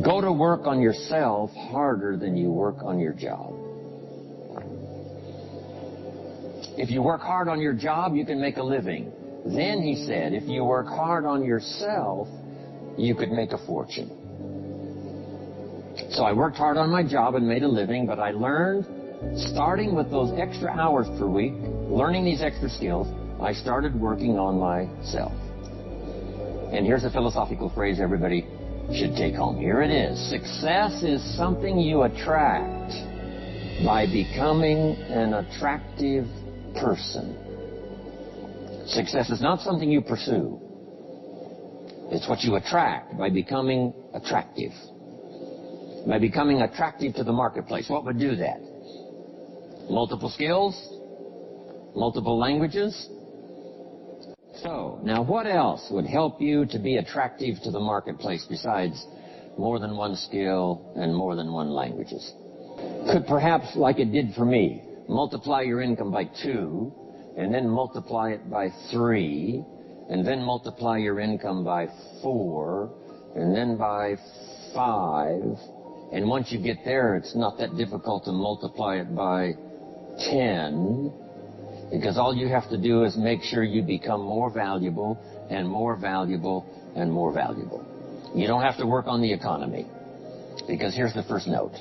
Go to work on yourself harder than you work on your job. If you work hard on your job, you can make a living. Then, he said, if you work hard on yourself, you could make a fortune. So I worked hard on my job and made a living, but I learned, starting with those extra hours per week, learning these extra skills, I started working on myself. And here's a philosophical phrase everybody should take home. Here it is. Success is something you attract by becoming an attractive person. Success is not something you pursue. It's what you attract by becoming attractive. By becoming attractive to the marketplace. What would do that? Multiple skills? Multiple languages? So, now what else would help you to be attractive to the marketplace besides more than one skill and more than one languages? Could perhaps, like it did for me, multiply your income by 2, and then multiply it by 3, and then multiply your income by 4, and then by 5, and once you get there, it's not that difficult to multiply it by 10, because all you have to do is make sure you become more valuable and more valuable and more valuable. You don't have to work on the economy, because here's the first note.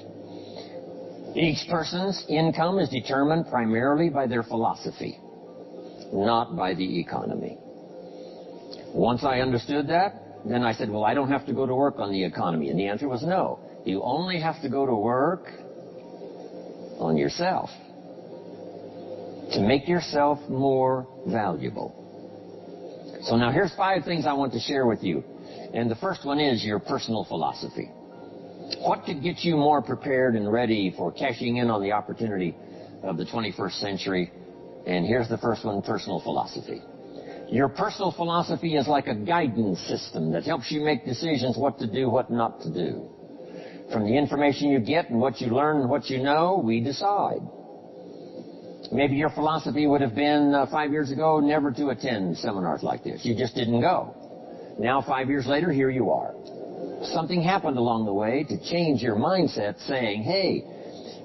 Each person's income is determined primarily by their philosophy, not by the economy. Once I understood that, then I said, well, I don't have to go to work on the economy. And the answer was no. You only have to go to work on yourself to make yourself more valuable. So now here's 5 things I want to share with you. And the first one is your personal philosophy. What could get you more prepared and ready for cashing in on the opportunity of the 21st century? And here's the first one, personal philosophy. Your personal philosophy is like a guidance system that helps you make decisions what to do, what not to do. From the information you get and what you learn and what you know, we decide. Maybe your philosophy would have been 5 years ago never to attend seminars like this. You just didn't go. Now 5 years later, here you are. Something happened along the way to change your mindset, saying, hey,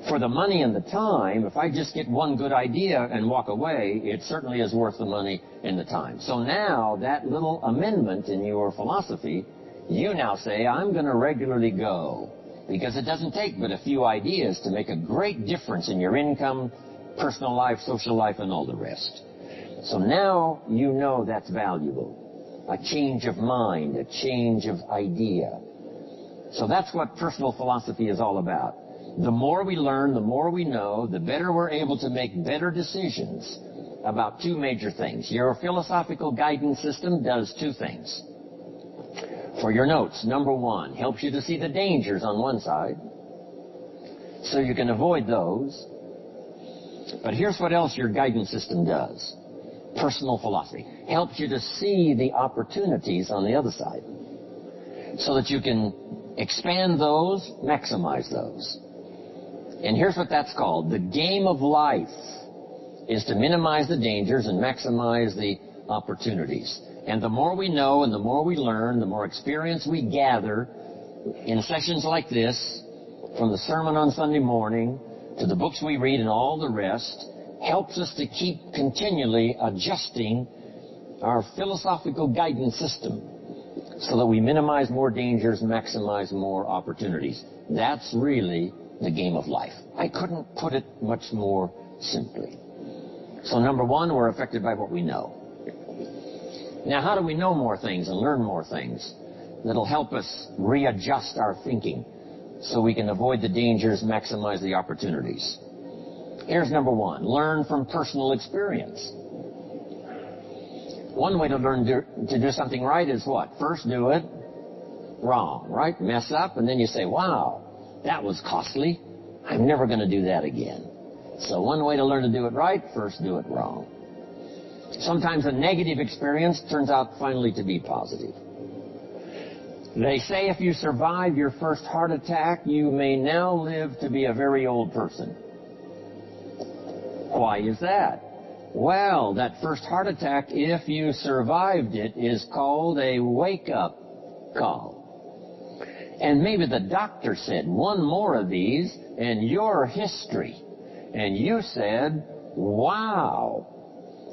for the money and the time, if I just get one good idea and walk away, it certainly is worth the money and the time. So now that little amendment in your philosophy, you now say, I'm going to regularly go, because it doesn't take but a few ideas to make a great difference in your income, personal life, social life, and all the rest. So now you know that's valuable. A change of mind, a change of idea. So that's what personal philosophy is all about. The more we learn, the more we know, the better we're able to make better decisions about 2 major things. Your philosophical guidance system does 2 things. For your notes, number 1, helps you to see the dangers on one side, so you can avoid those. But here's what else your guidance system does. Personal philosophy helps you to see the opportunities on the other side, so that you can expand those, maximize those. And here's what that's called. The game of life is to minimize the dangers and maximize the opportunities. And the more we know and the more we learn, the more experience we gather in sessions like this, from the sermon on Sunday morning to the books we read and all the rest, helps us to keep continually adjusting our philosophical guidance system so that we minimize more dangers, maximize more opportunities. That's really the game of life. I couldn't put it much more simply. So number 1, we're affected by what we know. Now, how do we know more things and learn more things that'll help us readjust our thinking so we can avoid the dangers, maximize the opportunities? Here's number 1. Learn from personal experience. One way to learn to do something right is what? First do it wrong, right? Mess up, and then you say, wow, that was costly. I'm never going to do that again. So one way to learn to do it right, first do it wrong. Sometimes a negative experience turns out finally to be positive. They say if you survive your first heart attack, you may now live to be a very old person. Why is that? Well, that first heart attack, if you survived it, is called a wake-up call. And maybe the doctor said, one more of these and you're history. And you said, wow.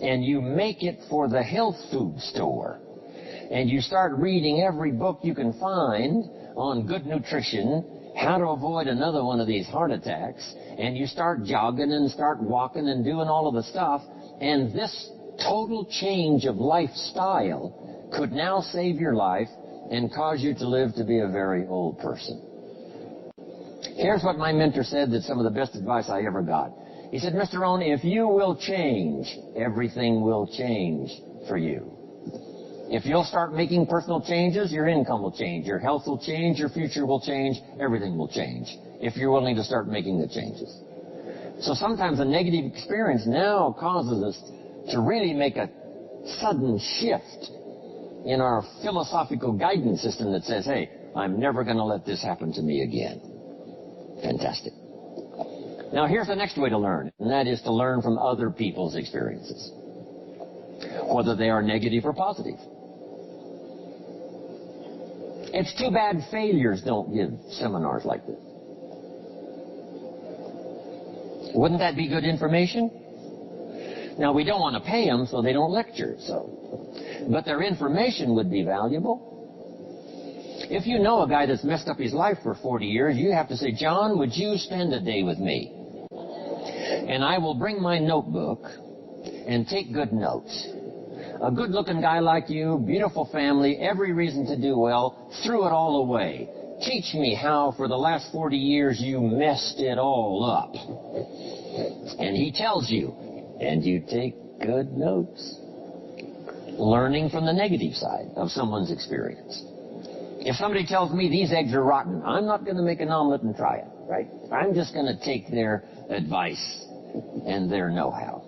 And you make it for the health food store. And you start reading every book you can find on good nutrition, how to avoid another one of these heart attacks. And you start jogging and start walking and doing all of the stuff. And this total change of lifestyle could now save your life and cause you to live to be a very old person. Here's what my mentor said, that's some of the best advice I ever got. He said, Mr. Rohn, if you will change, everything will change for you. If you'll start making personal changes, your income will change, your health will change, your future will change, everything will change, if you're willing to start making the changes. So sometimes a negative experience now causes us to really make a sudden shift in our philosophical guidance system that says, hey, I'm never going to let this happen to me again. Fantastic. Now here's the next way to learn, and that is to learn from other people's experiences, whether they are negative or positive. It's too bad failures don't give seminars like this. Wouldn't that be good information? Now, we don't want to pay them, so they don't lecture, but their information would be valuable. If you know a guy that's messed up his life for 40 years, you have to say, John, would you spend a day with me? And I will bring my notebook and take good notes. A good-looking guy like you, beautiful family, every reason to do well, threw it all away. Teach me how for the last 40 years you messed it all up. And he tells you, and you take good notes. Learning from the negative side of someone's experience. If somebody tells me these eggs are rotten, I'm not going to make an omelet and try it, right? I'm just going to take their advice and their know-how.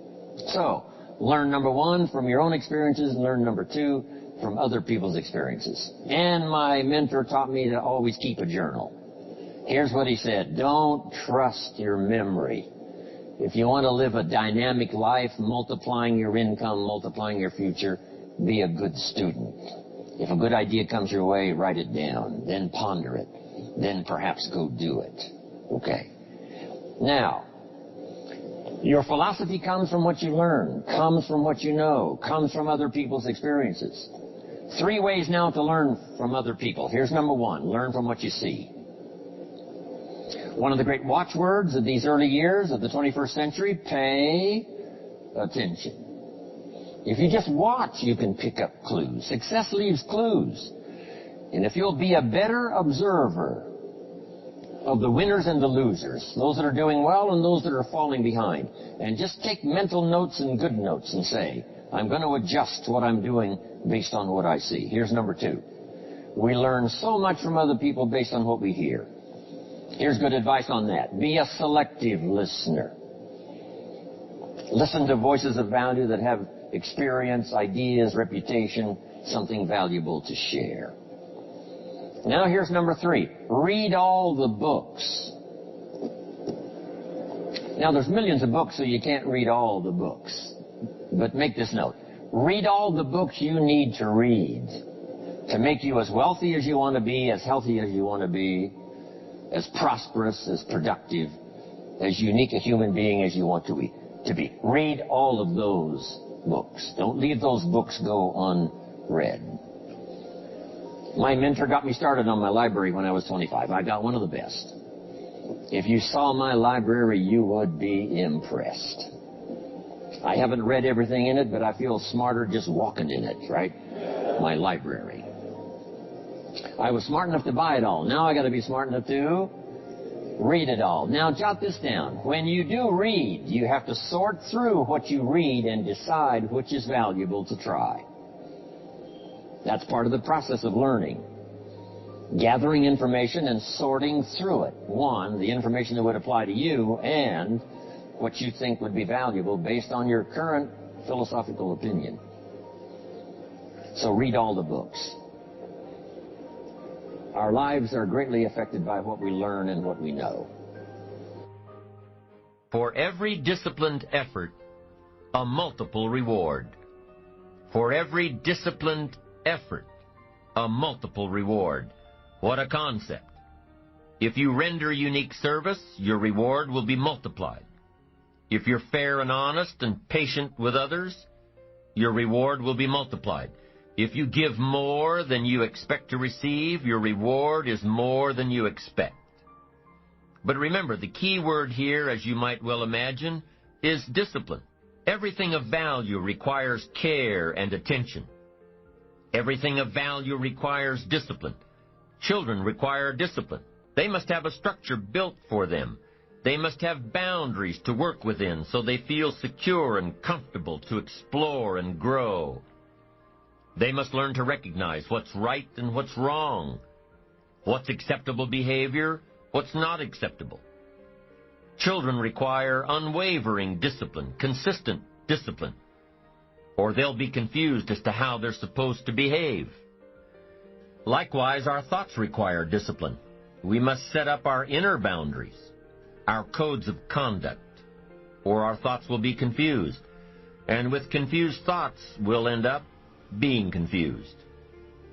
So, learn number one from your own experiences, and learn number two from other people's experiences. And my mentor taught me to always keep a journal. Here's what he said, don't trust your memory. If you want to live a dynamic life, multiplying your income, multiplying your future, be a good student. If a good idea comes your way, write it down, then ponder it, then perhaps go do it. Okay. Now, your philosophy comes from what you learn, comes from what you know, comes from other people's experiences. 3 ways now to learn from other people. Here's number 1, learn from what you see. One of the great watchwords of these early years of the 21st century, pay attention. If you just watch, you can pick up clues. Success leaves clues. And if you'll be a better observer of the winners and the losers, those that are doing well and those that are falling behind, and just take mental notes and good notes and say, I'm going to adjust what I'm doing based on what I see. Here's number 2. We learn so much from other people based on what we hear. Here's good advice on that. Be a selective listener. Listen to voices of value that have experience, ideas, reputation, something valuable to share. Now here's number 3. Read all the books. Now there's millions of books, so you can't read all the books. But make this note. Read all the books you need to read to make you as wealthy as you want to be, as healthy as you want to be, as prosperous, as productive, as unique a human being as you want to be. Read all of those books. Don't leave those books go unread. My mentor got me started on my library when I was 25. I got one of the best. If you saw my library, you would be impressed. I haven't read everything in it, but I feel smarter just walking in it, right? My library. I was smart enough to buy it all. Now I got to be smart enough to read it all. Now jot this down. When you do read, you have to sort through what you read and decide which is valuable to try. That's part of the process of learning. Gathering information and sorting through it. 1, the information that would apply to you, and what you think would be valuable based on your current philosophical opinion. So read all the books. Our lives are greatly affected by what we learn and what we know. For every disciplined effort, a multiple reward. For every disciplined effort, a multiple reward. What a concept. If you render unique service, your reward will be multiplied. If you're fair and honest and patient with others, your reward will be multiplied. If you give more than you expect to receive, your reward is more than you expect. But remember, the key word here, as you might well imagine, is discipline. Everything of value requires care and attention. Everything of value requires discipline. Children require discipline. They must have a structure built for them. They must have boundaries to work within so they feel secure and comfortable to explore and grow. They must learn to recognize what's right and what's wrong, what's acceptable behavior, what's not acceptable. Children require unwavering discipline, consistent discipline, or they'll be confused as to how they're supposed to behave. Likewise, our thoughts require discipline. We must set up our inner boundaries, our codes of conduct, or our thoughts will be confused. And with confused thoughts, we'll end up being confused,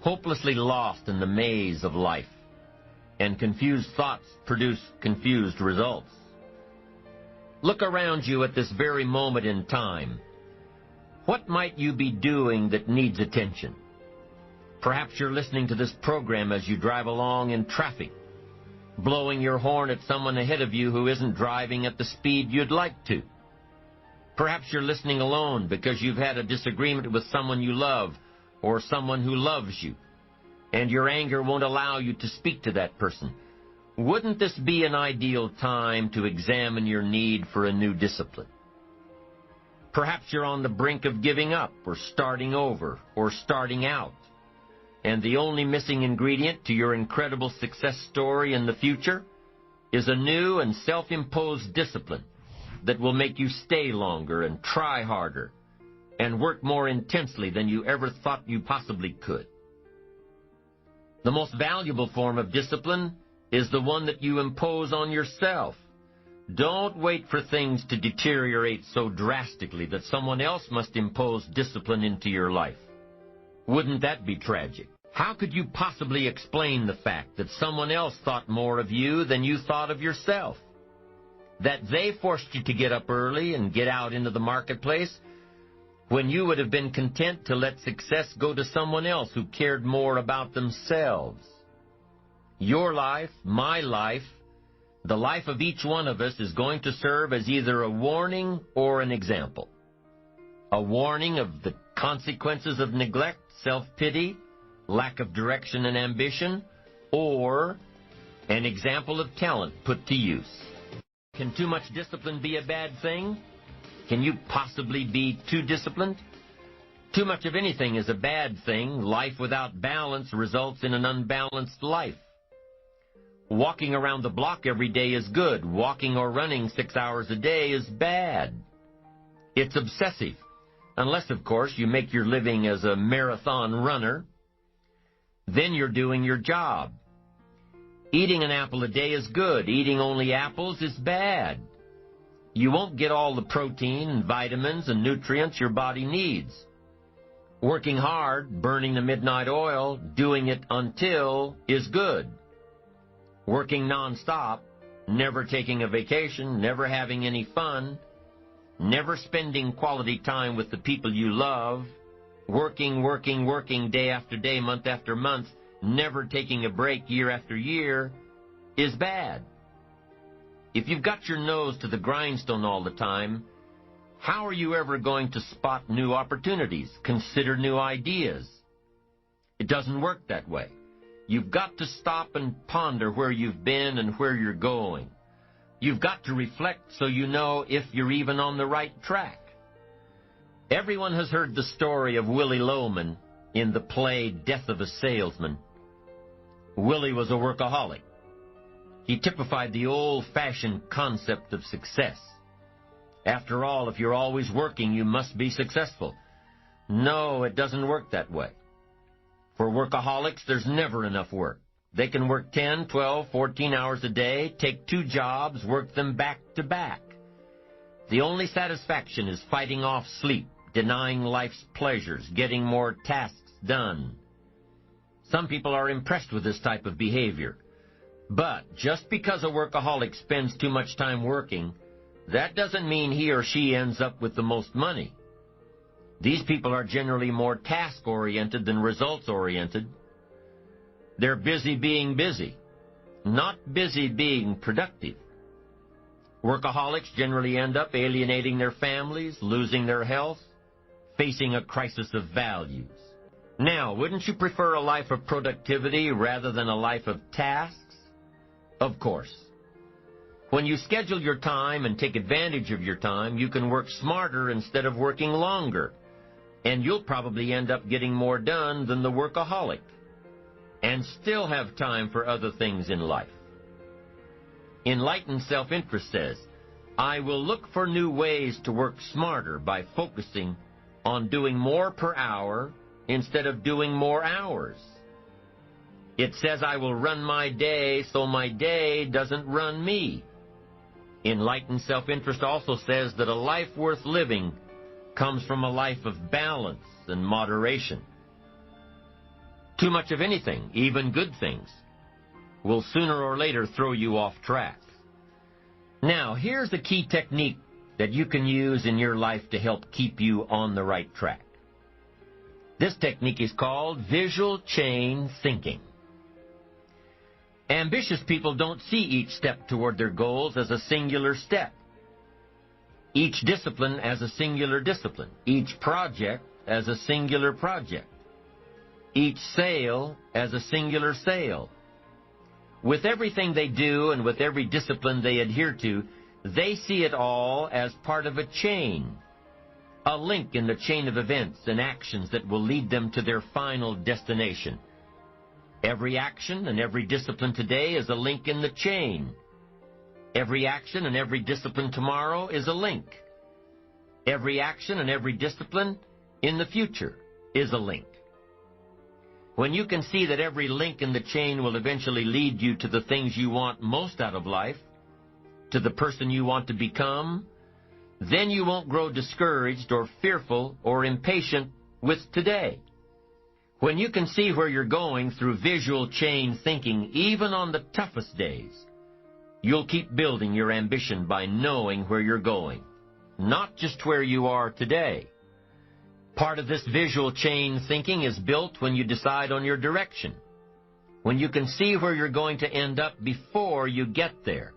hopelessly lost in the maze of life. And confused thoughts produce confused results. Look around you at this very moment in time. What might you be doing that needs attention? Perhaps you're listening to this program as you drive along in traffic, blowing your horn at someone ahead of you who isn't driving at the speed you'd like to. Perhaps you're listening alone because you've had a disagreement with someone you love or someone who loves you, and your anger won't allow you to speak to that person. Wouldn't this be an ideal time to examine your need for a new discipline? Perhaps you're on the brink of giving up or starting over or starting out, and the only missing ingredient to your incredible success story in the future is a new and self-imposed discipline that will make you stay longer and try harder and work more intensely than you ever thought you possibly could. The most valuable form of discipline is the one that you impose on yourself. Don't wait for things to deteriorate so drastically that someone else must impose discipline into your life. Wouldn't that be tragic? How could you possibly explain the fact that someone else thought more of you than you thought of yourself? That they forced you to get up early and get out into the marketplace when you would have been content to let success go to someone else who cared more about themselves. Your life, my life, the life of each one of us is going to serve as either a warning or an example. A warning of the consequences of neglect, self-pity, lack of direction and ambition, or an example of talent put to use. Can too much discipline be a bad thing? Can you possibly be too disciplined? Too much of anything is a bad thing. Life without balance results in an unbalanced life. Walking around the block every day is good. Walking or running 6 hours a day is bad. It's obsessive. Unless, of course, you make your living as a marathon runner. Then you're doing your job. Eating an apple a day is good. Eating only apples is bad. You won't get all the protein and vitamins and nutrients your body needs. Working hard, burning the midnight oil, doing it until is good. Working nonstop, never taking a vacation, never having any fun, never spending quality time with the people you love, working day after day, month after month, never taking a break year after year, is bad. If you've got your nose to the grindstone all the time, how are you ever going to spot new opportunities, consider new ideas? It doesn't work that way. You've got to stop and ponder where you've been and where you're going. You've got to reflect so you know if you're even on the right track. Everyone has heard the story of Willie Loman in the play Death of a Salesman. Willie was a workaholic. He typified the old-fashioned concept of success. After all, if you're always working, you must be successful. No, it doesn't work that way. For workaholics, there's never enough work. They can work 10, 12, 14 hours a day, take 2 jobs, work them back to back. The only satisfaction is fighting off sleep, denying life's pleasures, getting more tasks done. Some people are impressed with this type of behavior. But just because a workaholic spends too much time working, that doesn't mean he or she ends up with the most money. These people are generally more task-oriented than results-oriented. They're busy being busy, not busy being productive. Workaholics generally end up alienating their families, losing their health, facing a crisis of values. Now, wouldn't you prefer a life of productivity rather than a life of tasks? Of course. When you schedule your time and take advantage of your time, you can work smarter instead of working longer, and you'll probably end up getting more done than the workaholic, and still have time for other things in life. Enlightened self-interest says, I will look for new ways to work smarter by focusing on doing more per hour instead of doing more hours. It says I will run my day so my day doesn't run me. Enlightened self-interest also says that a life worth living comes from a life of balance and moderation. Too much of anything, even good things, will sooner or later throw you off track. Now, here's a key technique that you can use in your life to help keep you on the right track. This technique is called visual chain thinking. Ambitious people don't see each step toward their goals as a singular step, each discipline as a singular discipline, each project as a singular project, each sale as a singular sale. With everything they do and with every discipline they adhere to, they see it all as part of a chain, a link in the chain of events and actions that will lead them to their final destination. Every action and every discipline today is a link in the chain. Every action and every discipline tomorrow is a link. Every action and every discipline in the future is a link. When you can see that every link in the chain will eventually lead you to the things you want most out of life, to the person you want to become, then you won't grow discouraged or fearful or impatient with today. When you can see where you're going through visual chain thinking, even on the toughest days, you'll keep building your ambition by knowing where you're going, not just where you are today. Part of this visual chain thinking is built when you decide on your direction, when you can see where you're going to end up before you get there,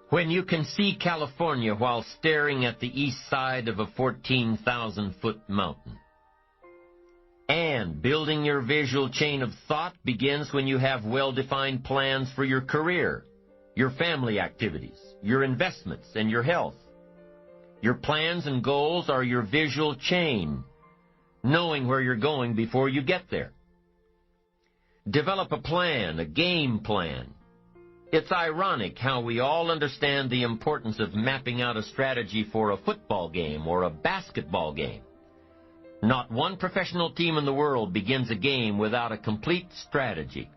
when you can see California while staring at the east side of a 14,000-foot mountain. And building your visual chain of thought begins when you have well-defined plans for your career, your family activities, your investments, and your health. Your plans and goals are your visual chain, knowing where you're going before you get there. Develop a plan, a game plan. It's ironic how we all understand the importance of mapping out a strategy for a football game or a basketball game. Not one professional team in the world begins a game without a complete strategy.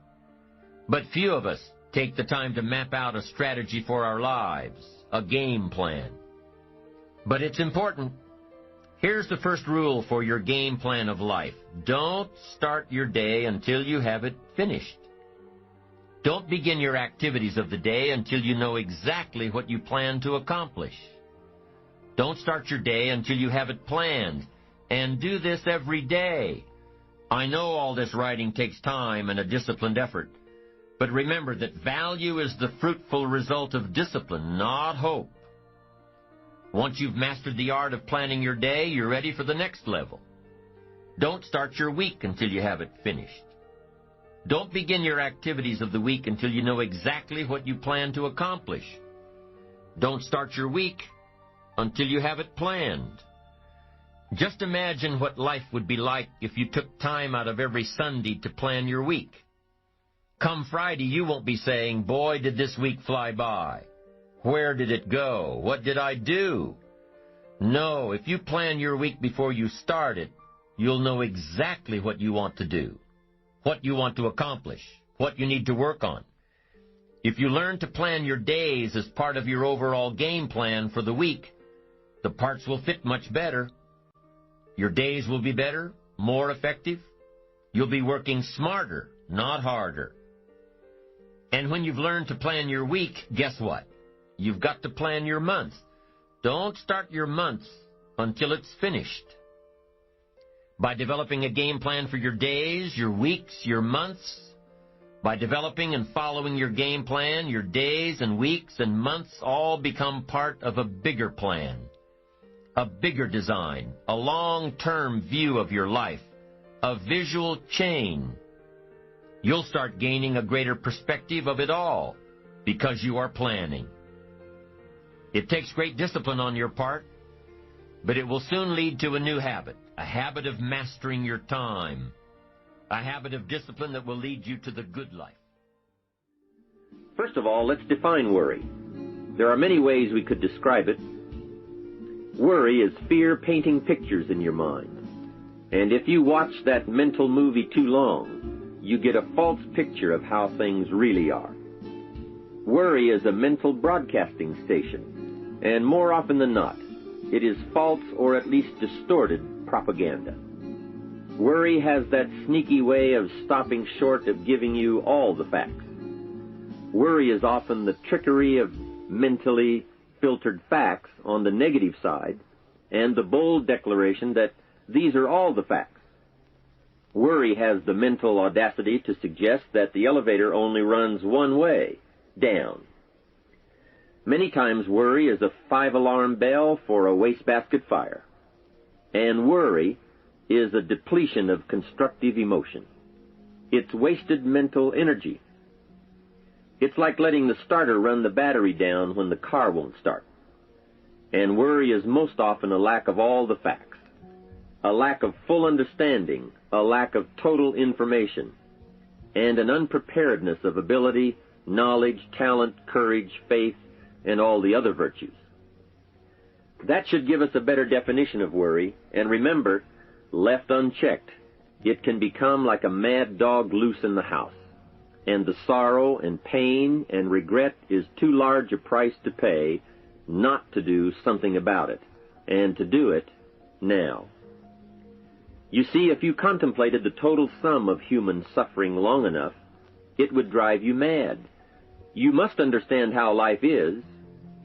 But few of us take the time to map out a strategy for our lives, a game plan. But it's important. Here's the first rule for your game plan of life. Don't start your day until you have it finished. Don't begin your activities of the day until you know exactly what you plan to accomplish. Don't start your day until you have it planned. And do this every day. I know all this writing takes time and a disciplined effort, but remember that value is the fruitful result of discipline, not hope. Once you've mastered the art of planning your day, you're ready for the next level. Don't start your week until you have it finished. Don't begin your activities of the week until you know exactly what you plan to accomplish. Don't start your week until you have it planned. Just imagine what life would be like if you took time out of every Sunday to plan your week. Come Friday, you won't be saying, boy, did this week fly by. Where did it go? What did I do? No, if you plan your week before you start it, you'll know exactly what you want to do, what you want to accomplish, what you need to work on. If you learn to plan your days as part of your overall game plan for the week, the parts will fit much better. Your days will be better, more effective. You'll be working smarter, not harder. And when you've learned to plan your week, guess what? You've got to plan your month. Don't start your month until it's finished. By developing a game plan for your days, your weeks, your months, by developing and following your game plan, your days and weeks and months all become part of a bigger plan, a bigger design, a long-term view of your life, a visual chain. You'll start gaining a greater perspective of it all because you are planning. It takes great discipline on your part, but it will soon lead to a new habit, a habit of mastering your time, a habit of discipline that will lead you to the good life. First of all, let's define worry. There are many ways we could describe it. Worry is fear painting pictures in your mind. And if you watch that mental movie too long, you get a false picture of how things really are. Worry is a mental broadcasting station, and more often than not, it is false or at least distorted propaganda. Worry has that sneaky way of stopping short of giving you all the facts. Worry is often the trickery of mentally filtered facts on the negative side and the bold declaration that these are all the facts. Worry has the mental audacity to suggest that the elevator only runs one way, down. Many times worry is a 5-alarm bell for a wastebasket fire. And worry is a depletion of constructive emotion. It's wasted mental energy. It's like letting the starter run the battery down when the car won't start. And worry is most often a lack of all the facts, a lack of full understanding, a lack of total information, and an unpreparedness of ability, knowledge, talent, courage, faith, and all the other virtues. That should give us a better definition of worry, and remember, left unchecked, it can become like a mad dog loose in the house, and the sorrow and pain and regret is too large a price to pay not to do something about it, and to do it now. You see, if you contemplated the total sum of human suffering long enough, it would drive you mad. You must understand how life is.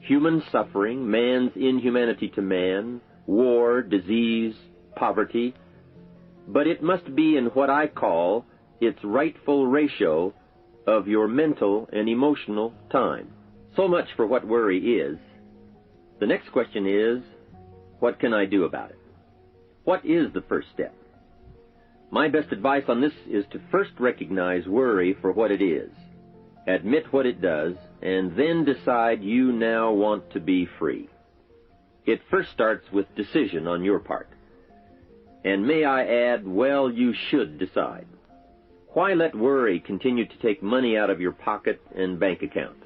Human suffering, man's inhumanity to man, war, disease, poverty. But it must be in what I call its rightful ratio of your mental and emotional time. So much for what worry is. The next question is, what can I do about it? What is the first step? My best advice on this is to first recognize worry for what it is, admit what it does, and then decide you now want to be free. It first starts with decision on your part. And may I add, well, you should decide. Why let worry continue to take money out of your pocket and bank account?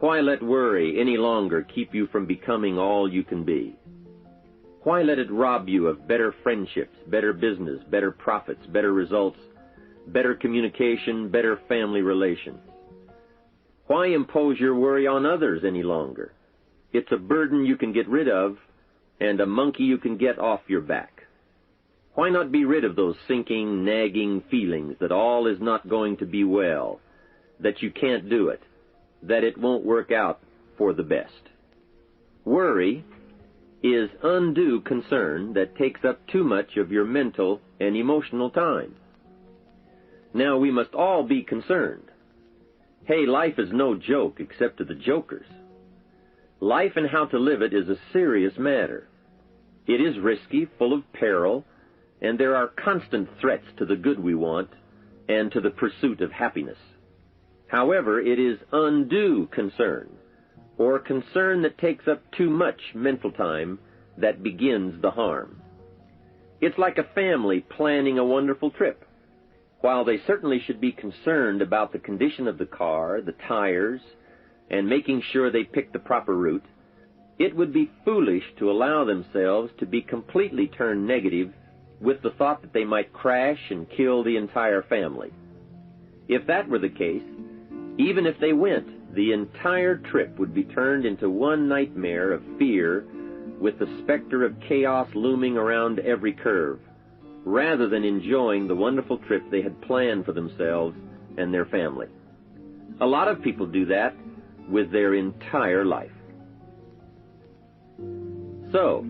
Why let worry any longer keep you from becoming all you can be? Why let it rob you of better friendships, better business, better profits, better results, better communication, better family relations? Why impose your worry on others any longer? It's a burden you can get rid of and a monkey you can get off your back. Why not be rid of those sinking, nagging feelings that all is not going to be well, that you can't do it, that it won't work out for the best? Worry is undue concern that takes up too much of your mental and emotional time. Now, we must all be concerned. Hey, life is no joke except to the jokers. Life and how to live it is a serious matter. It is risky, full of peril, and there are constant threats to the good we want and to the pursuit of happiness. However, it is undue concern, or concern that takes up too much mental time, that begins the harm. It's like a family planning a wonderful trip. While they certainly should be concerned about the condition of the car, the tires, and making sure they pick the proper route, it would be foolish to allow themselves to be completely turned negative with the thought that they might crash and kill the entire family. If that were the case, even if they went, the entire trip would be turned into one nightmare of fear with the specter of chaos looming around every curve, rather than enjoying the wonderful trip they had planned for themselves and their family. A lot of people do that with their entire life. So,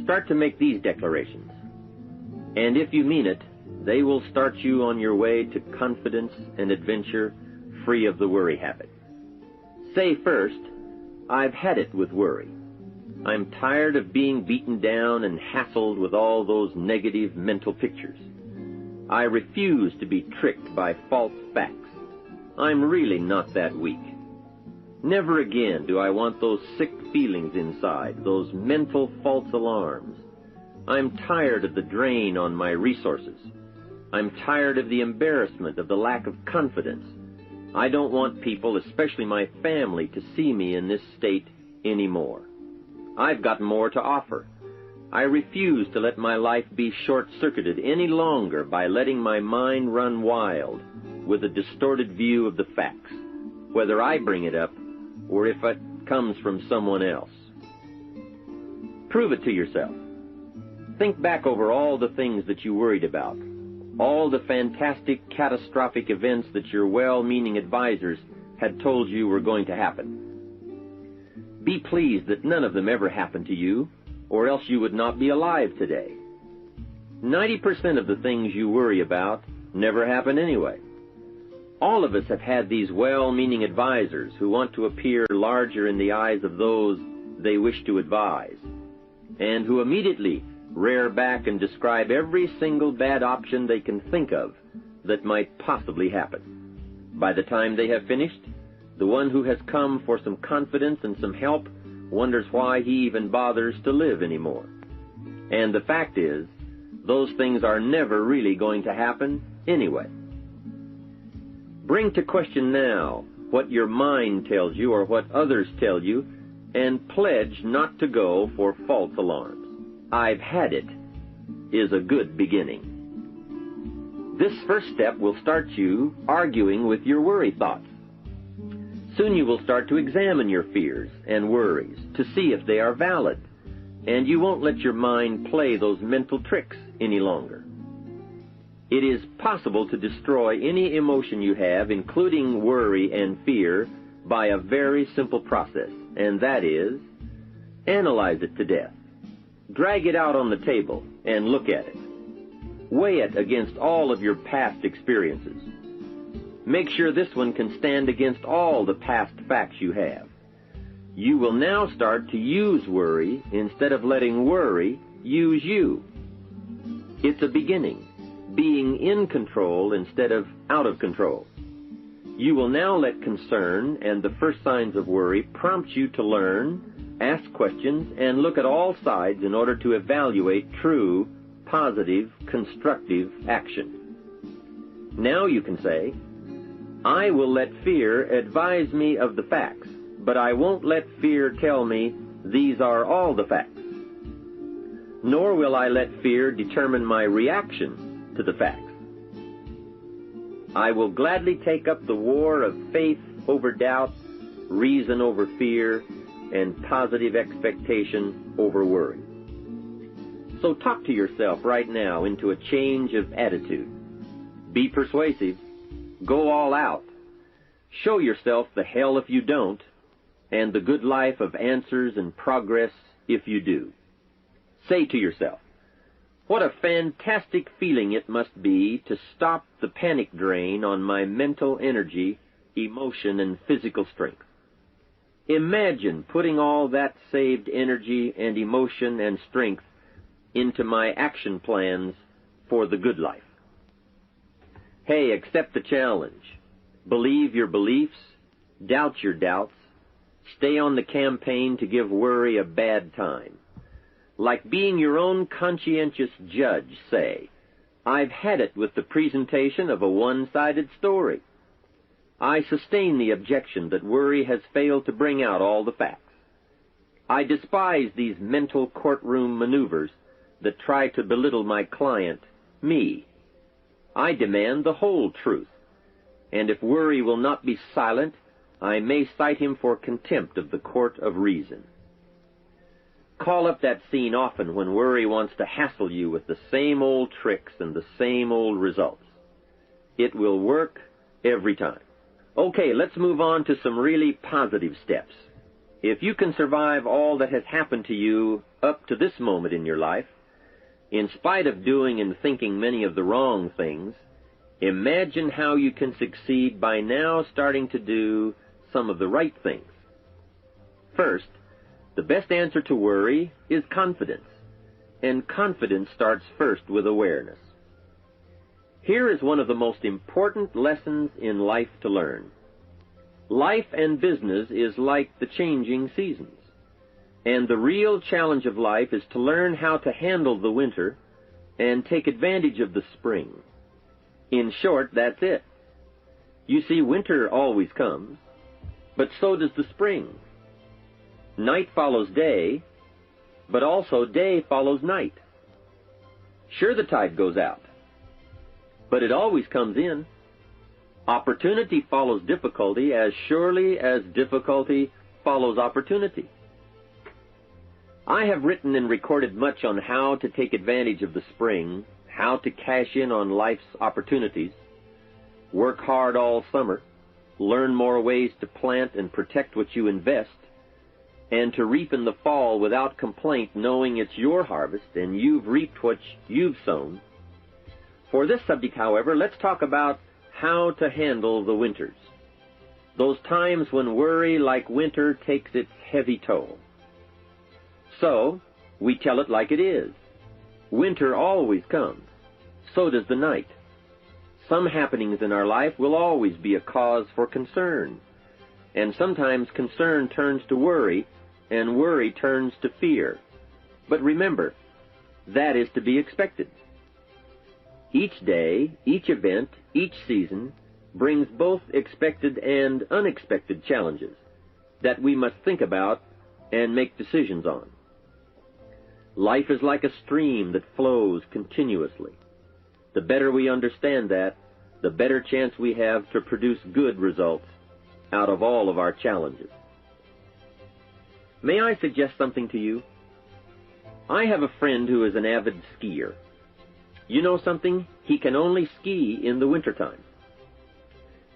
start to make these declarations. And if you mean it, they will start you on your way to confidence and adventure, free of the worry habit. Say first, I've had it with worry. I'm tired of being beaten down and hassled with all those negative mental pictures. I refuse to be tricked by false facts. I'm really not that weak. Never again do I want those sick feelings inside, those mental false alarms. I'm tired of the drain on my resources. I'm tired of the embarrassment of the lack of confidence. I don't want people, especially my family, to see me in this state anymore. I've got more to offer. I refuse to let my life be short-circuited any longer by letting my mind run wild with a distorted view of the facts, whether I bring it up or if it comes from someone else. Prove it to yourself. Think back over all the things that you worried about, all the fantastic, catastrophic events that your well-meaning advisors had told you were going to happen. Be pleased that none of them ever happened to you, or else you would not be alive today. 90% of the things you worry about never happen anyway. All of us have had these well-meaning advisors who want to appear larger in the eyes of those they wish to advise, and who immediately rear back and describe every single bad option they can think of that might possibly happen. By the time they have finished, the one who has come for some confidence and some help wonders why he even bothers to live anymore. And the fact is, those things are never really going to happen anyway. Bring to question now what your mind tells you or what others tell you, and pledge not to go for false alarms. I've had it is a good beginning. This first step will start you arguing with your worry thoughts. Soon you will start to examine your fears and worries to see if they are valid, and you won't let your mind play those mental tricks any longer. It is possible to destroy any emotion you have, including worry and fear, by a very simple process, and that is, analyze it to death. Drag it out on the table and look at it. Weigh it against all of your past experiences. Make sure this one can stand against all the past facts you have. You will now start to use worry instead of letting worry use you. It's a beginning, being in control instead of out of control. You will now let concern and the first signs of worry prompt you to learn, ask questions, and look at all sides in order to evaluate true, positive, constructive action. Now you can say, I will let fear advise me of the facts, but I won't let fear tell me these are all the facts. Nor will I let fear determine my reaction to the facts. I will gladly take up the war of faith over doubt, reason over fear, and positive expectation over worry. So talk to yourself right now into a change of attitude. Be persuasive. Go all out. Show yourself the hell if you don't, and the good life of answers and progress if you do. Say to yourself, what a fantastic feeling it must be to stop the panic drain on my mental energy, emotion, and physical strength. Imagine putting all that saved energy and emotion and strength into my action plans for the good life. Hey, accept the challenge. Believe your beliefs, doubt your doubts, stay on the campaign to give worry a bad time. Like being your own conscientious judge, say, I've had it with the presentation of a one-sided story. I sustain the objection that worry has failed to bring out all the facts. I despise these mental courtroom maneuvers that try to belittle my client, me. I demand the whole truth, and if worry will not be silent, I may cite him for contempt of the court of reason. Call up that scene often when worry wants to hassle you with the same old tricks and the same old results. It will work every time. Okay, let's move on to some really positive steps. If you can survive all that has happened to you up to this moment in your life, in spite of doing and thinking many of the wrong things, imagine how you can succeed by now starting to do some of the right things. First, the best answer to worry is confidence, and confidence starts first with awareness. Here is one of the most important lessons in life to learn. Life and business is like the changing seasons, and the real challenge of life is to learn how to handle the winter and take advantage of the spring. In short, that's it. You see, winter always comes, but so does the spring. Night follows day, but also day follows night. Sure, the tide goes out, but it always comes in. Opportunity follows difficulty as surely as difficulty follows opportunity. I have written and recorded much on how to take advantage of the spring, how to cash in on life's opportunities, work hard all summer, learn more ways to plant and protect what you invest, and to reap in the fall without complaint, knowing it's your harvest and you've reaped what you've sown. For this subject, however, let's talk about how to handle the winters, those times when worry, like winter, takes its heavy toll. So, we tell it like it is. Winter always comes. So does the night. Some happenings in our life will always be a cause for concern, and sometimes concern turns to worry, and worry turns to fear. But remember, that is to be expected. Each day, each event, each season brings both expected and unexpected challenges that we must think about and make decisions on. Life is like a stream that flows continuously. The better we understand that, the better chance we have to produce good results out of all of our challenges. May I suggest something to you? I have a friend who is an avid skier. You know something? He can only ski in the wintertime.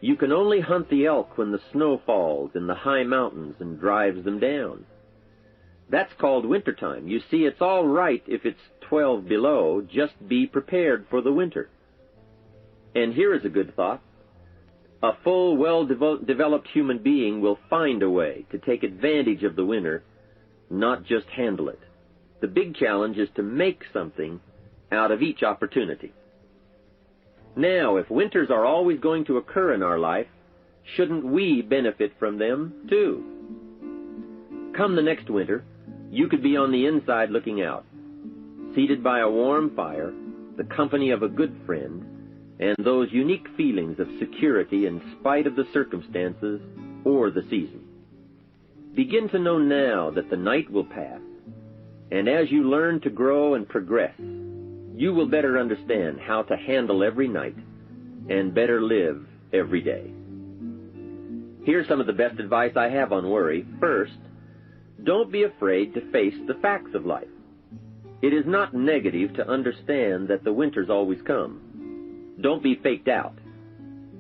You can only hunt the elk when the snow falls in the high mountains and drives them down. That's called wintertime. You see, it's all right if it's 12 below. Just be prepared for the winter. And here is a good thought. A full, well-developed human being will find a way to take advantage of the winter, not just handle it. The big challenge is to make something out of each opportunity. Now, if winters are always going to occur in our life, shouldn't we benefit from them too? Come the next winter, you could be on the inside looking out, seated by a warm fire, the company of a good friend, and those unique feelings of security in spite of the circumstances or the season. Begin to know now that the night will pass, and as you learn to grow and progress, you will better understand how to handle every night and better live every day. Here's some of the best advice I have on worry. First, don't be afraid to face the facts of life. It is not negative to understand that the winters always come. Don't be faked out.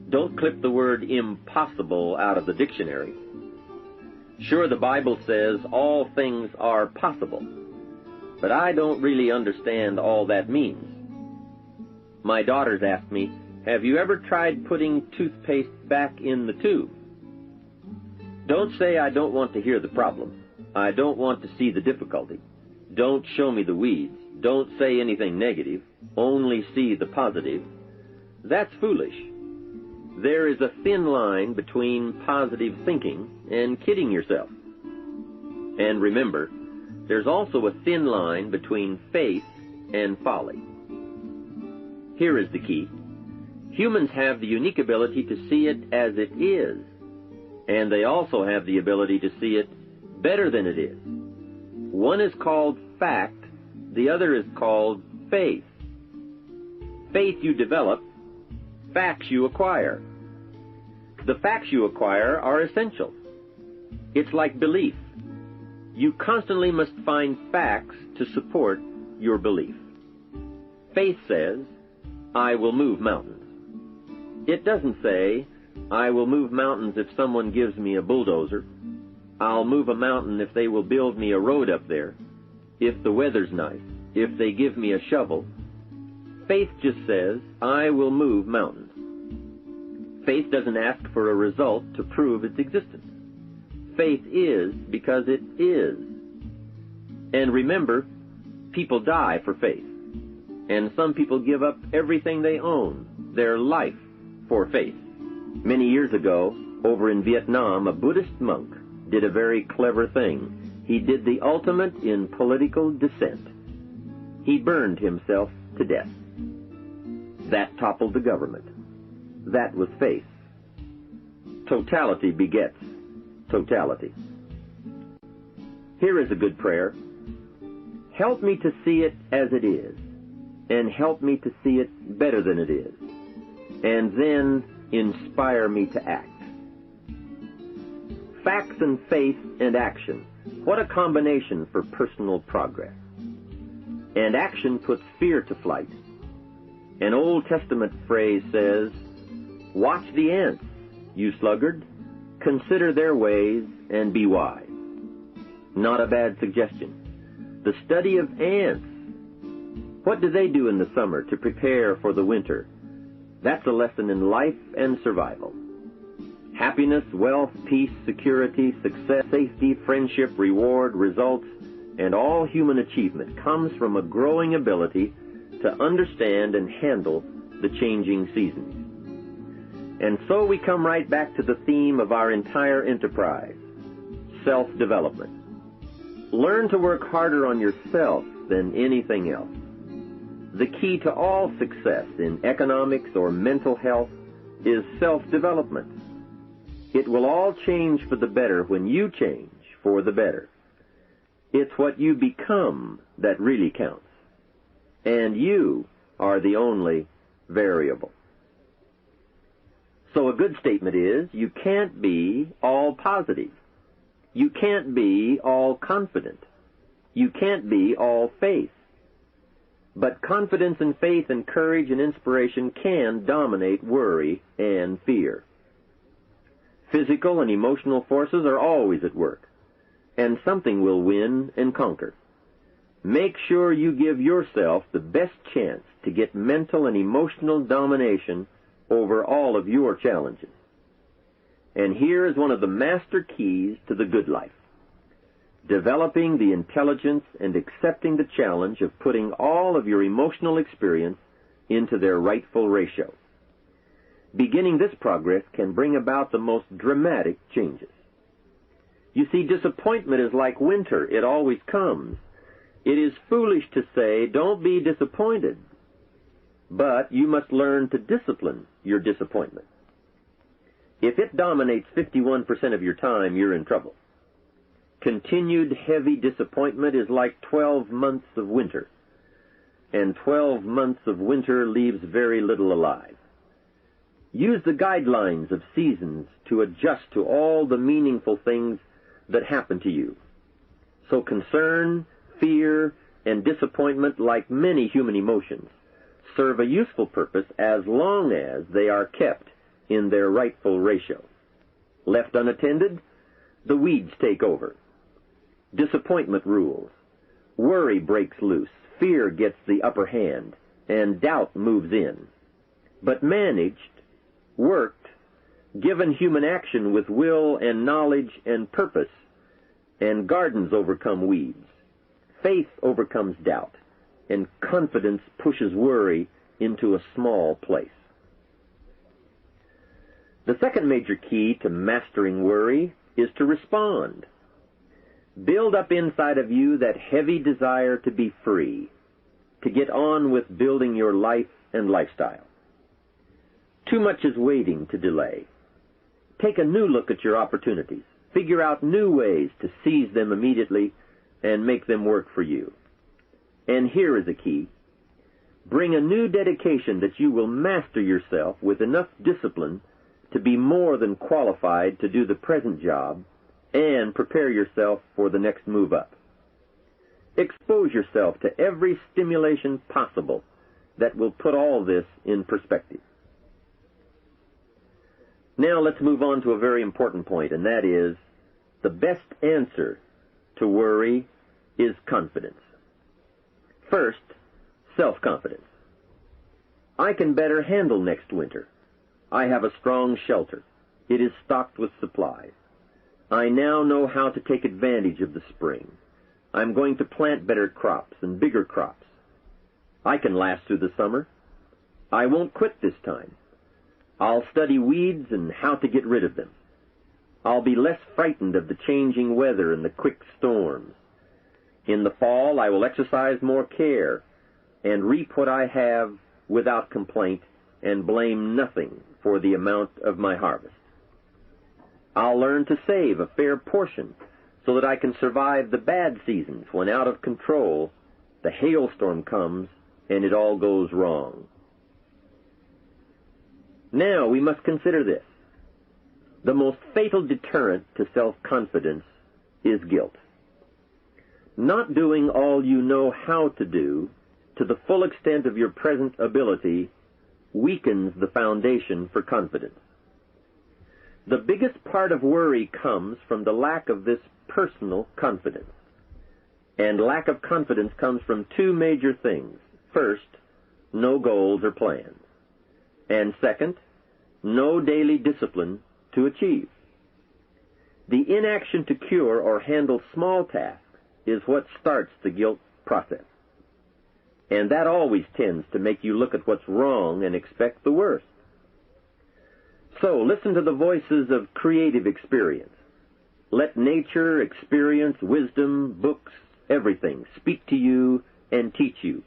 Don't clip the word impossible out of the dictionary. Sure, the Bible says all things are possible, but I don't really understand all that means. My daughters ask me, have you ever tried putting toothpaste back in the tube? Don't say I don't want to hear the problem. I don't want to see the difficulty. Don't show me the weeds. Don't say anything negative. Only see the positive. That's foolish. There is a thin line between positive thinking and kidding yourself. And remember, there's also a thin line between faith and folly. Here is the key. Humans have the unique ability to see it as it is, and they also have the ability to see it better than it is. One is called fact, the other is called faith. Faith you develop, facts you acquire. The facts you acquire are essential. It's like belief. You constantly must find facts to support your belief. Faith says, I will move mountains. It doesn't say, I will move mountains if someone gives me a bulldozer. I'll move a mountain if they will build me a road up there, if the weather's nice, if they give me a shovel. Faith just says, I will move mountains. Faith doesn't ask for a result to prove its existence. Faith is because it is. And remember, people die for faith. And some people give up everything they own, their life, for faith. Many years ago, over in Vietnam, a Buddhist monk did a very clever thing. He did the ultimate in political dissent. He burned himself to death. That toppled the government. That was faith. Totality begets totality. Here is a good prayer. Help me to see it as it is, and help me to see it better than it is, and then inspire me to act. Facts and faith and action. What a combination for personal progress. And action puts fear to flight. An Old Testament phrase says, watch the ants, you sluggard. Consider their ways and be wise. Not a bad suggestion. The study of ants. What do they do in the summer to prepare for the winter? That's a lesson in life and survival. Happiness, wealth, peace, security, success, safety, friendship, reward, results, and all human achievement comes from a growing ability to understand and handle the changing seasons. And so we come right back to the theme of our entire enterprise, self-development. Learn to work harder on yourself than anything else. The key to all success in economics or mental health is self-development. It will all change for the better when you change for the better. It's what you become that really counts. And you are the only variable. So a good statement is, you can't be all positive. You can't be all confident. You can't be all faith. But confidence and faith and courage and inspiration can dominate worry and fear. Physical and emotional forces are always at work, and something will win and conquer. Make sure you give yourself the best chance to get mental and emotional domination over all of your challenges. And here is one of the master keys to the good life. Developing the intelligence and accepting the challenge of putting all of your emotional experience into their rightful ratio. Beginning this progress can bring about the most dramatic changes. You see, disappointment is like winter. It always comes. It is foolish to say, don't be disappointed. But you must learn to discipline your disappointment. If it dominates 51% of your time, you're in trouble. Continued heavy disappointment is like 12 months of winter, and 12 months of winter leaves very little alive. Use the guidelines of seasons to adjust to all the meaningful things that happen to you. So concern, fear, and disappointment, like many human emotions, serve a useful purpose as long as they are kept in their rightful ratio. Left unattended, the weeds take over. Disappointment rules. Worry breaks loose. Fear gets the upper hand, and doubt moves in. But managed, worked, given human action with will and knowledge and purpose, and gardens overcome weeds. Faith overcomes doubt, and confidence pushes worry into a small place. The second major key to mastering worry is to respond. Build up inside of you that heavy desire to be free, to get on with building your life and lifestyle. Too much is waiting to delay. Take a new look at your opportunities. Figure out new ways to seize them immediately and make them work for you. And here is a key. Bring a new dedication that you will master yourself with enough discipline to be more than qualified to do the present job and prepare yourself for the next move up. Expose yourself to every stimulation possible that will put all this in perspective. Now let's move on to a very important point, and that is the best answer to worry is confidence. First, self-confidence. I can better handle next winter. I have a strong shelter. It is stocked with supplies. I now know how to take advantage of the spring. I'm going to plant better crops and bigger crops. I can last through the summer. I won't quit this time. I'll study weeds and how to get rid of them. I'll be less frightened of the changing weather and the quick storms. In the fall, I will exercise more care and reap what I have without complaint and blame nothing for the amount of my harvest. I'll learn to save a fair portion so that I can survive the bad seasons when out of control the hailstorm comes and it all goes wrong. Now we must consider this. The most fatal deterrent to self-confidence is guilt. Not doing all you know how to do to the full extent of your present ability weakens the foundation for confidence. The biggest part of worry comes from the lack of this personal confidence. And lack of confidence comes from two major things. First, no goals or plans. And second, no daily discipline to achieve. The inaction to cure or handle small tasks is what starts the guilt process. And that always tends to make you look at what's wrong and expect the worst. So listen to the voices of creative experience. Let nature, experience, wisdom, books, everything speak to you and teach you.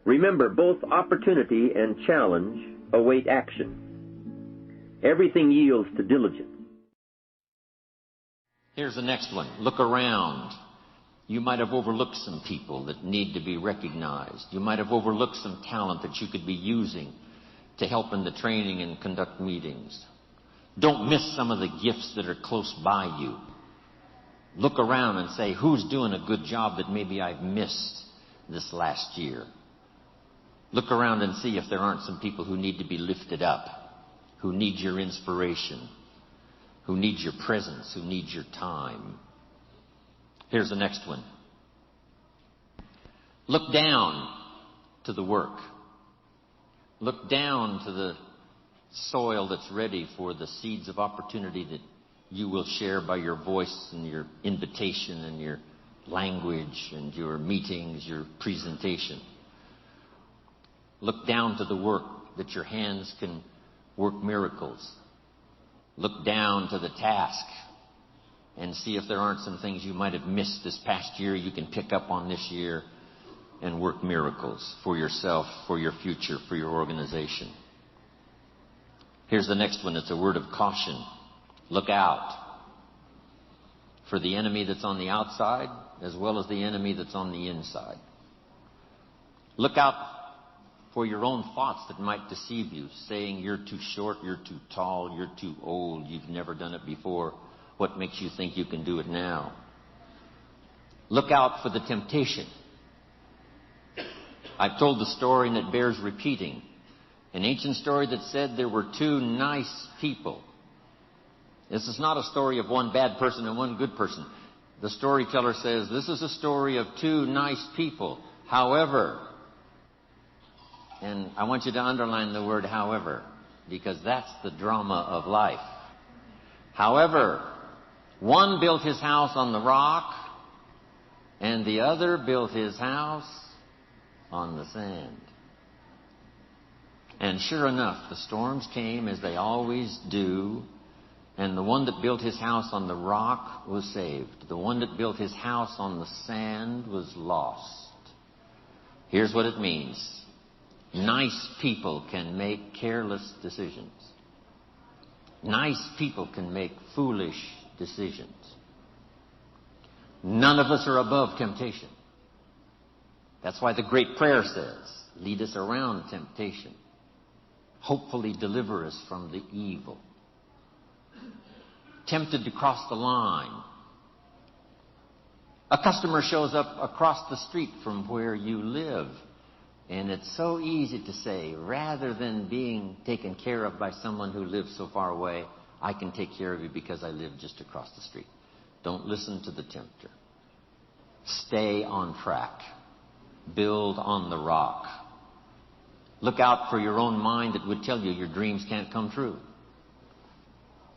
Remember, both opportunity and challenge await action. Everything yields to diligence. Here's the next one. Look around. You might have overlooked some people that need to be recognized. You might have overlooked some talent that you could be using to help in the training and conduct meetings. Don't miss some of the gifts that are close by you. Look around and say, who's doing a good job that maybe I've missed this last year? Look around and see if there aren't some people who need to be lifted up, who need your inspiration, who need your presence, who need your time. Here's the next one. Look down to the work. Look down to the soil that's ready for the seeds of opportunity that you will share by your voice and your invitation and your language and your meetings, your presentation. Look down to the work that your hands can work miracles. Look down to the task and see if there aren't some things you might have missed this past year you can pick up on this year and work miracles for yourself, for your future, for your organization. Here's the next one. It's a word of caution. Look out for the enemy that's on the outside as well as the enemy that's on the inside. Look out for your own thoughts that might deceive you, saying you're too short, you're too tall, you're too old, you've never done it before. What makes you think you can do it now? Look out for the temptation. I've told the story and it bears repeating. An ancient story that said there were two nice people. This is not a story of one bad person and one good person. The storyteller says this is a story of two nice people. However, and I want you to underline the word however, because that's the drama of life. However, one built his house on the rock, and the other built his house on the sand. And sure enough, the storms came as they always do, and the one that built his house on the rock was saved. The one that built his house on the sand was lost. Here's what it means. Nice people can make careless decisions. Nice people can make foolish decisions. None of us are above temptation. That's why the great prayer says, lead us around temptation. Hopefully deliver us from the evil. Tempted to cross the line. A customer shows up across the street from where you live. And it's so easy to say, rather than being taken care of by someone who lives so far away, I can take care of you because I live just across the street. Don't listen to the tempter. Stay on track. Build on the rock. Look out for your own mind that would tell you your dreams can't come true.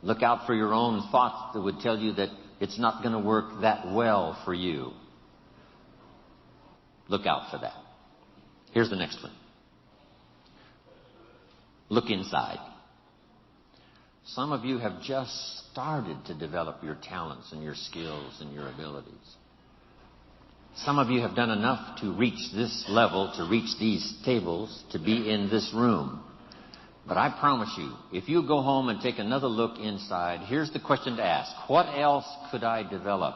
Look out for your own thoughts that would tell you that it's not going to work that well for you. Look out for that. Here's the next one. Look inside. Some of you have just started to develop your talents and your skills and your abilities. Some of you have done enough to reach this level, to reach these tables, to be in this room. But I promise you, if you go home and take another look inside, here's the question to ask. What else could I develop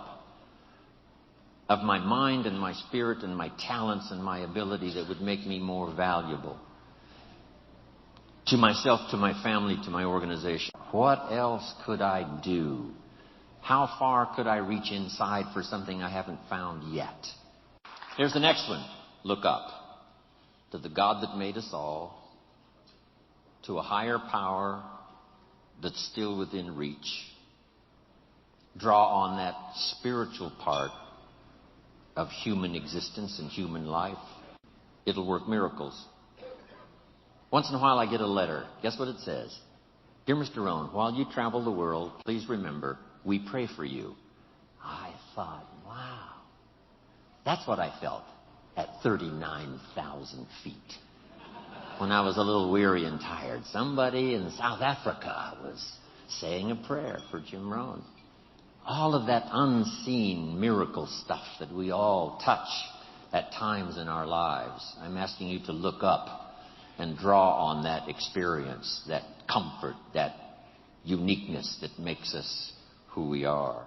of my mind and my spirit and my talents and my ability that would make me more valuable to myself, to my family, to my organization? What else could I do? How far could I reach inside for something I haven't found yet? Here's the next one. Look up to the God that made us all, to a higher power that's still within reach. Draw on that spiritual part of human existence and human life. It'll work miracles. Once in a while I get a letter. Guess what it says? Dear Mr. Rohn, while you travel the world, please remember, we pray for you. I thought, wow. That's what I felt at 39,000 feet. When I was a little weary and tired, somebody in South Africa was saying a prayer for Jim Rohn. All of that unseen miracle stuff that we all touch at times in our lives. I'm asking you to look up and draw on that experience, that comfort, that uniqueness that makes us who we are.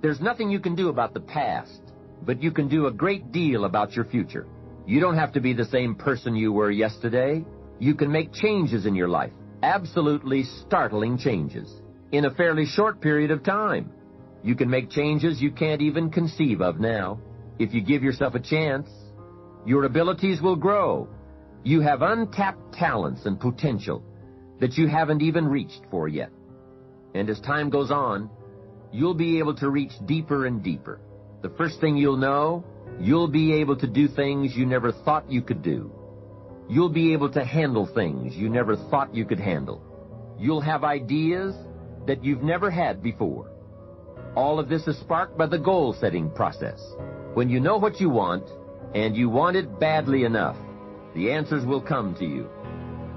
There's nothing you can do about the past, but you can do a great deal about your future. You don't have to be the same person you were yesterday. You can make changes in your life, absolutely startling changes, in a fairly short period of time. You can make changes you can't even conceive of now. If you give yourself a chance, your abilities will grow. You have untapped talents and potential that you haven't even reached for yet. And as time goes on, you'll be able to reach deeper and deeper. The first thing you'll know, you'll be able to do things you never thought you could do. You'll be able to handle things you never thought you could handle. You'll have ideas that you've never had before. All of this is sparked by the goal-setting process. When you know what you want, and you want it badly enough, the answers will come to you.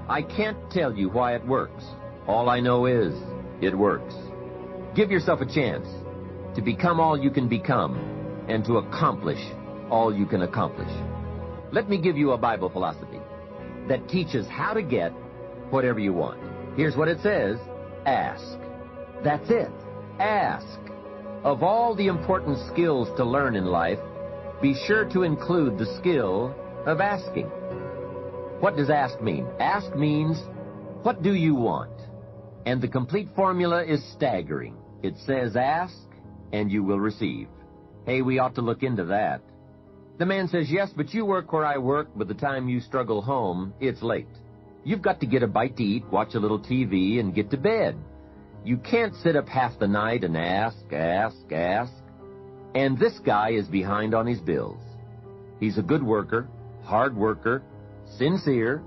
I can't tell you why it works. All I know is, it works. Give yourself a chance to become all you can become and to accomplish all you can accomplish. Let me give you a Bible philosophy that teaches how to get whatever you want. Here's what it says. Ask. That's it. Ask. Of all the important skills to learn in life, be sure to include the skill of asking. What does ask mean? Ask means, what do you want? And the complete formula is staggering. It says ask, and you will receive. Hey, we ought to look into that. The man says, yes, but you work where I work. By the time you struggle home, it's late. You've got to get a bite to eat, watch a little TV, and get to bed. You can't sit up half the night and ask. And this guy is behind on his bills. He's a good worker, hard worker, sincere,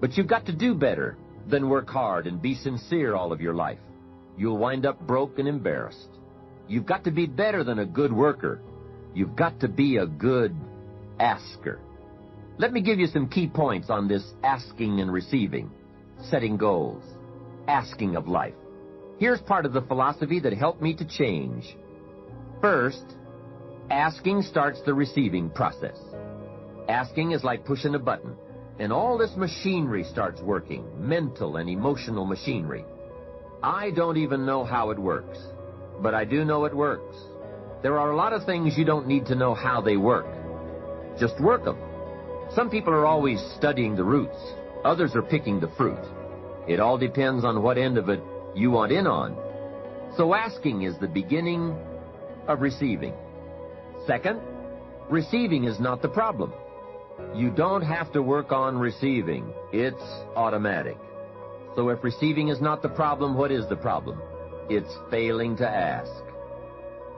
but you've got to do better than work hard and be sincere all of your life. You'll wind up broke and embarrassed. You've got to be better than a good worker. You've got to be a good asker. Let me give you some key points on this asking and receiving, setting goals, asking of life. Here's part of the philosophy that helped me to change. First, asking starts the receiving process. Asking is like pushing a button, and all this machinery starts working, mental and emotional machinery. I don't even know how it works, but I do know it works. There are a lot of things you don't need to know how they work. Just work them. Some people are always studying the roots. Others are picking the fruit. It all depends on what end of it you want in on. So asking is the beginning of receiving. Second, Receiving is not the problem. You don't have to work on receiving. It's automatic. So if receiving is not the problem, what is the problem? It's failing to ask.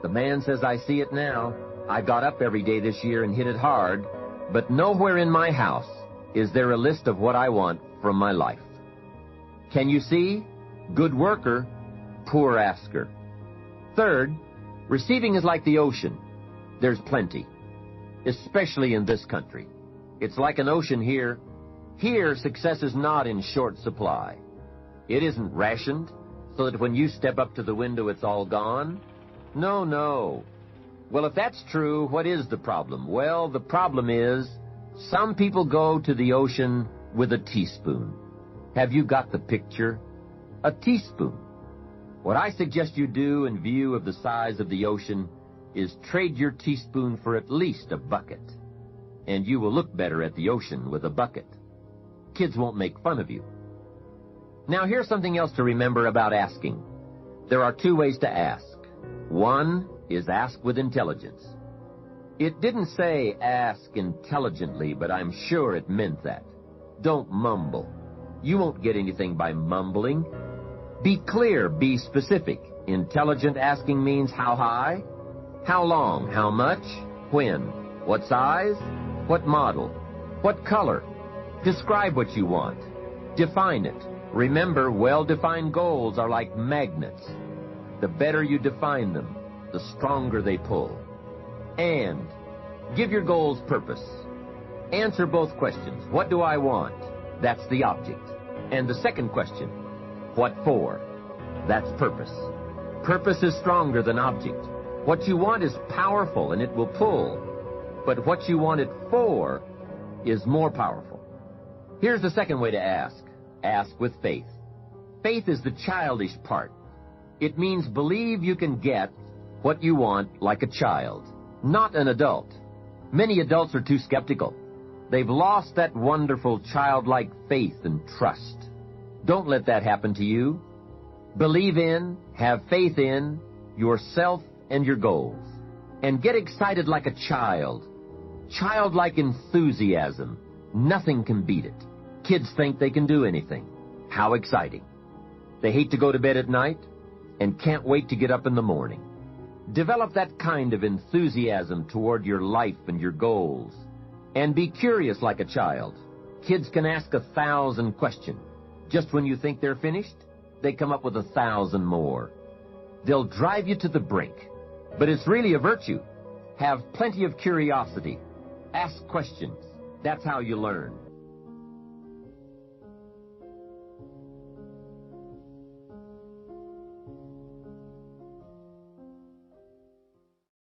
The man says, I see it now. I got up every day this year and hit it hard, but nowhere in my house is there a list of what I want from my life. Can you see? Good worker, poor asker. Third, receiving is like the ocean. There's plenty, especially in this country. It's like an ocean here. Here, success is not in short supply. It isn't rationed, so that when you step up to the window, it's all gone. No, no. Well, if that's true, what is the problem? Well, the problem is some people go to the ocean with a teaspoon. Have you got the picture? A teaspoon. What I suggest you do in view of the size of the ocean is trade your teaspoon for at least a bucket. And you will look better at the ocean with a bucket. Kids won't make fun of you. Now, here's something else to remember about asking. There are two ways to ask. One is ask with intelligence. It didn't say ask intelligently, but I'm sure it meant that. Don't mumble. You won't get anything by mumbling. Be clear, be specific. Intelligent asking means how high, how long, how much, when, what size, what model, what color. Describe what you want. Define it. Remember, well-defined goals are like magnets. The better you define them, the stronger they pull. And give your goals purpose. Answer both questions. What do I want? That's the object. And the second question, what for? That's purpose. Purpose is stronger than object. What you want is powerful and it will pull. But what you want it for is more powerful. Here's the second way to ask. Ask with faith. Faith is the childish part. It means believe you can get what you want like a child, not an adult. Many adults are too skeptical. They've lost that wonderful childlike faith and trust. Don't let that happen to you. Believe in, have faith in yourself and your goals. And get excited like a child. Childlike enthusiasm. Nothing can beat it. Kids think they can do anything. How exciting. They hate to go to bed at night and can't wait to get up in the morning. Develop that kind of enthusiasm toward your life and your goals. And be curious like a child. Kids can ask 1,000 questions. Just when you think they're finished, they come up with 1,000 more. They'll drive you to the brink. But it's really a virtue. Have plenty of curiosity. Ask questions. That's how you learn.